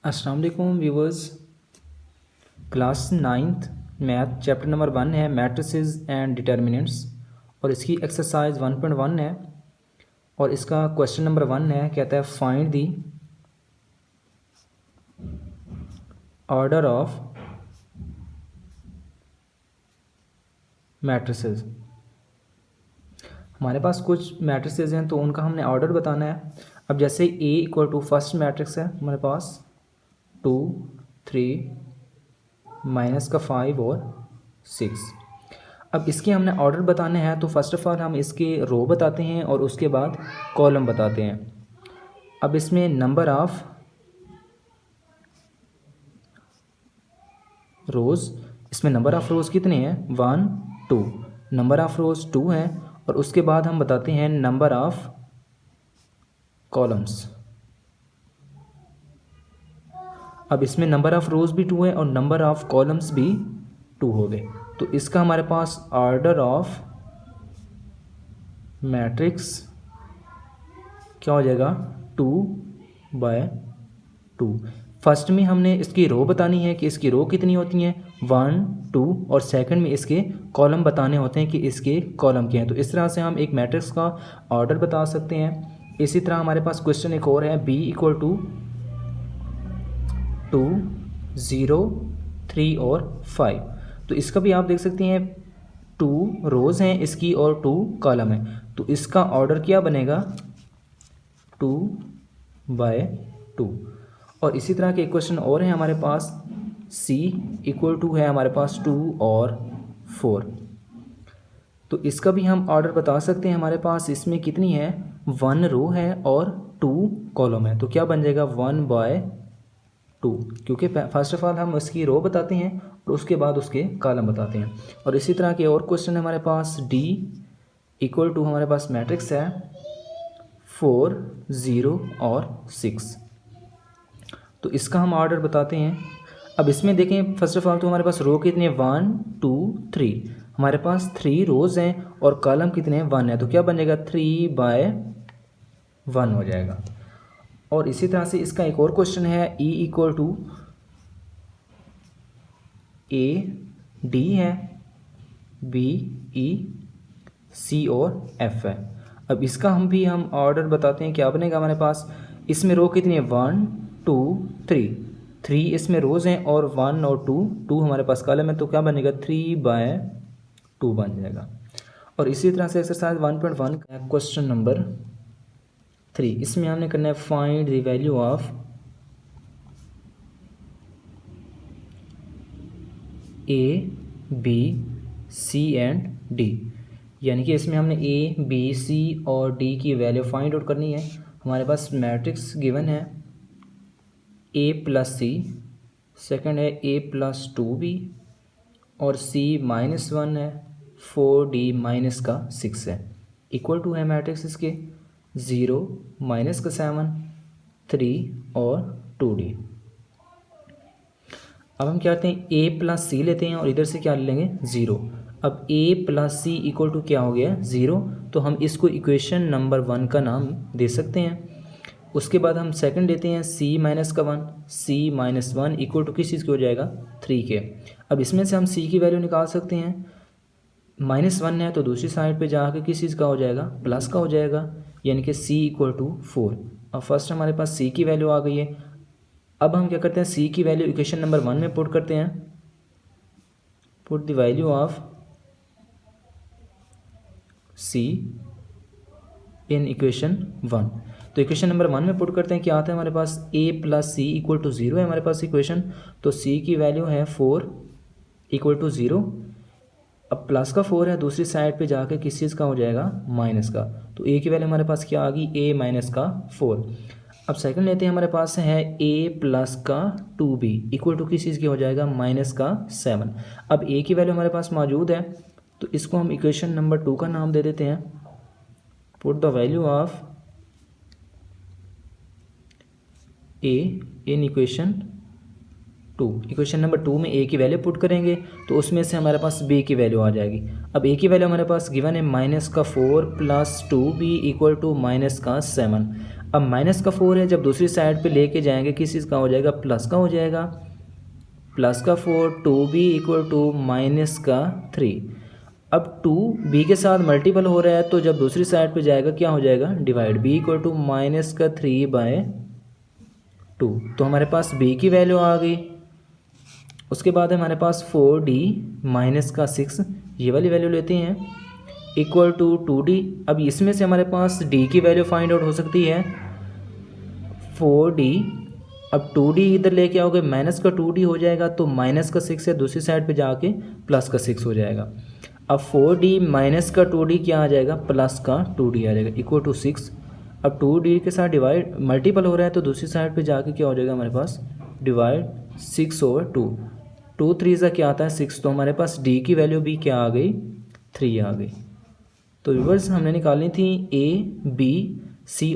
अस्सलाम वालेकुम viewers. Class 9th math chapter number 1 है मैट्रिसेस एंड डिटर्मिनेंट्स और इसकी एक्सरसाइज 1.1 है और इसका क्वेश्चन नंबर 1 है, कहता है find the order of matrices. हमारे पास कुछ मैट्रिसेस हैं तो उनका हमने ऑर्डर बताना है। अब जैसे A equal to first matrix है हमारे पास 2 3 माइनस का 5 और 6। अब इसके हमने ऑर्डर बताने हैं तो फर्स्ट ऑफ ऑल हम इसके रो बताते हैं और उसके बाद कॉलम बताते हैं। अब इसमें नंबर ऑफ रोज़, इसमें नंबर ऑफ़ रोज़ कितने हैं 1 2, नंबर ऑफ़ रोज़ 2 हैं और उसके बाद हम बताते हैं नंबर ऑफ़ कॉलम्स। अब इसमें नंबर ऑफ़ रोज़ भी 2 है और नंबर ऑफ़ कॉलम्स भी 2 हो गए, तो इसका हमारे पास ऑर्डर ऑफ मैट्रिक्स क्या हो जाएगा 2/2। फर्स्ट में हमने इसकी रो बतानी है कि इसकी रो कितनी होती हैं 1 2 और सेकंड में इसके कॉलम बताने होते हैं कि इसके कॉलम क्या हैं। तो इस तरह से हम एक मैट्रिक्स का ऑर्डर बता सकते हैं। इसी तरह हमारे पास क्वेश्चन एक और है B इक्वल टू 2 0 3 और 5। तो इसका भी आप देख सकते हैं 2 रोज़ हैं इसकी और 2 कॉलम है, तो इसका ऑर्डर क्या बनेगा 2/2। और इसी तरह के क्वेश्चन और हैं हमारे पास C इक्वल टू है हमारे पास 2 और 4। तो इसका भी हम ऑर्डर बता सकते हैं। हमारे पास इसमें कितनी है 1 रो है और 2 कॉलम है, तो क्या बन जाएगा 1/2, क्योंकि फर्स्ट ऑफ ऑल हम उसकी रो बताते हैं और उसके बाद उसके कॉलम बताते हैं। और इसी तरह के और क्वेश्चन है हमारे पास D इक्वल टू हमारे पास मैट्रिक्स है 4 0 और 6। तो इसका हम ऑर्डर बताते हैं। अब इसमें देखें फर्स्ट ऑफ ऑल तो हमारे पास रो कितने 1 2 3, हमारे पास 3 रोज़ हैं और कॉलम कितने हैं 1 है, तो क्या बन जाएगा 3/1 हो जाएगा। और इसी तरह से इसका एक और क्वेश्चन है E equal to A D है B E C और F है। अब इसका हम ऑर्डर बताते हैं, क्या बनेगा हमारे पास इसमें रो कितनी है 1 2 3 इसमें रोज़ हैं और 1 और 2 हमारे पास कॉलम है, तो क्या बनेगा 3/2 बन जाएगा। और इसी तरह से एक्सरसाइज 1.1 क्वेश्चन नंबर 3, इसमें हमने करना है find the value of A B C and D, यानी कि इसमें हमने A B C और D की वैल्यू फाइंड आउट करनी है। हमारे पास मैट्रिक्स गिवन है A प्लस C, सेकेंड है A प्लस 2B और C -1 है 4D माइनस का 6 है, इक्वल टू है मैट्रिक्स इसके 0 माइनस का 7 3 और 2D। अब हम क्या करते हैं A प्लस C लेते हैं और इधर से क्या ले लेंगे 0। अब A plus C equal to क्या हो गया 0, तो हम इसको इक्वेशन नंबर 1 का नाम दे सकते हैं। उसके बाद हम सेकंड लेते हैं C माइनस का 1, C माइनस 1 इक्वल टू किस चीज़ के हो जाएगा 3 के। अब इसमें से हम C की वैल्यू निकाल सकते हैं, -1 है तो दूसरी साइड पे जाकर किस चीज़ का हो जाएगा प्लस का हो जाएगा, यानी कि C इक्वल टू 4। अब फर्स्ट हमारे पास C की वैल्यू आ गई है। अब हम क्या करते हैं C की वैल्यू इक्वेशन नंबर 1 में पुट करते हैं, put the value of C in equation 1। तो इक्वेशन नंबर 1 में पुट करते हैं, क्या आता है हमारे पास A plus C equal to 0 है हमारे पास इक्वेशन, तो C की वैल्यू है 4 इक्वल टू 0। अब प्लस का 4 है दूसरी साइड पे जाकर किस चीज़ का हो जाएगा माइनस का, तो A की वैल्यू हमारे पास क्या आ गई A माइनस का 4। अब सेकंड लेते हैं, हमारे पास है A प्लस का 2B इक्वल टू किस चीज़ की हो जाएगा माइनस का 7। अब A की वैल्यू हमारे पास मौजूद है तो इसको हम इक्वेशन नंबर 2 का नाम दे देते हैं, put the value of A in equation 2। Equation number 2 में A की वैल्यू पुट करेंगे तो उसमें से हमारे पास B की वैल्यू आ जाएगी। अब A की वैल्यू हमारे पास गिवन है -4 + 2B इक्वल टू -7। अब माइनस का 4 है, जब दूसरी साइड पे लेके जाएंगे किस चीज़ का हो जाएगा, प्लस का हो जाएगा। प्लस का 4 2b इक्वल टू माइनस का 3। अब 2b के साथ मल्टीपल हो रहा है तो जब दूसरी साइड पे जाएगा क्या हो जाएगा, divide. b equal to minus का 3/2। तो हमारे पास b की वैल्यू आ गई। उसके बाद हमारे पास 4d माइनस का 6, ये वाली वैल्यू लेते हैं, इक्वल टू 2d। अब इसमें से हमारे पास d की वैल्यू फाइंड आउट हो सकती है 4d। अब 2d इधर लेके आओगे, माइनस का 2d हो जाएगा तो माइनस का 6 है, दूसरी साइड पे जाके प्लस का 6 हो जाएगा। अब 4d माइनस का 2d क्या आ जाएगा, प्लस का 2d आ जाएगा, इक्वल टू 6। अब 2d के साथ डिवाइड मल्टीपल हो रहा है तो दूसरी साइड पे जाके क्या हो जाएगा हमारे पास, डिवाइड 6/2। 2 3 से क्या आता है 6, तो हमारे पास d की वैल्यू भी क्या आ गई, 3 आ गई। तो व्यूअर्स हमने निकालनी थी a b c